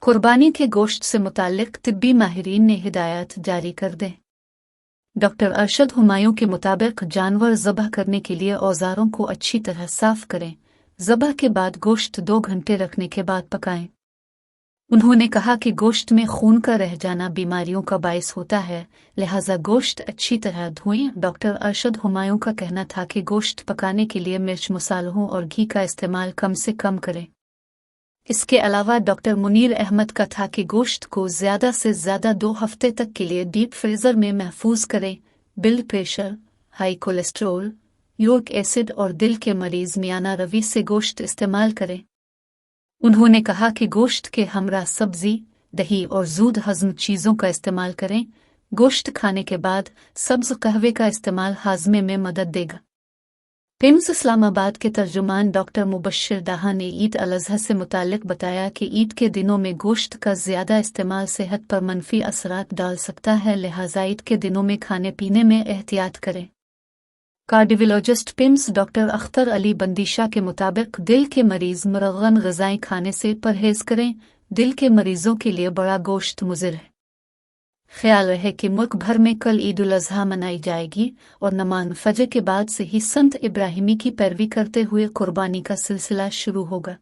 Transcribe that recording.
कुर्बानी के गोश्त से मुताल्लिक तिब्बी माहिरीन ने हिदायत जारी कर दें। डॉक्टर अरशद हुमायूं के मुताबिक जानवर ज़बह करने के लिए औज़ारों को अच्छी तरह साफ करें। ज़बह के बाद गोश्त 2 घंटे रखने के बाद पकाएं। उन्होंने कहा कि गोश्त में खून का रह जाना बीमारियों का बायस होता है, लिहाजा गोश्त अच्छी तरह धोएं। डॉक्टर अरशद हुमायूं का कहना था कि गोश्त पकाने के लिए मिर्च मसालों और घी का इस्तेमाल कम से कम करें। इसके अलावा डॉक्टर मुनीर अहमद का था कि गोश्त को ज़्यादा से ज़्यादा 2 हफ्ते तक के लिए डीप फ्रीज़र में महफूज करें। Blood pressure, high cholesterol, uric acid और दिल के मरीज़ मियाना रवि से गोश्त इस्तेमाल करें। उन्होंने कहा कि गोश्त के हमरा सब्ज़ी, दही और ज़ूद हज़म चीज़ों का इस्तेमाल करें। गोश्त खाने के बाद सब्ज़ कहवे का इस्तेमाल हाज़मे में मदद देगा। पिम्स इस्लामाबाद के तर्जुमान डॉक्टर मुबश्शिर डाहा ने ईद अल अज़हा से मुताल्लिक बताया कि ईद के दिनों में गोश्त का ज़्यादा इस्तेमाल सेहत पर मनफी असरात डाल सकता है, लिहाजा ईद के दिनों में खाने पीने में एहतियात करें। Cardiologist PIMS doctor Akhtar Ali Bandesha के मुताबिक दिल के मरीज़ मुरग़न ग़िज़ाएँ खाने से परहेज़ करें। दिल के मरीज़ों के लिए बड़ा गोश्त मुज़िर है। ख्याल रहे कि मुल्क भर में कल ईद उल अज़हा मनाई जाएगी और नमाज़ फजर के बाद से ही संत इब्राहिमी की पैरवी करते हुए कुर्बानी का सिलसिला शुरू होगा।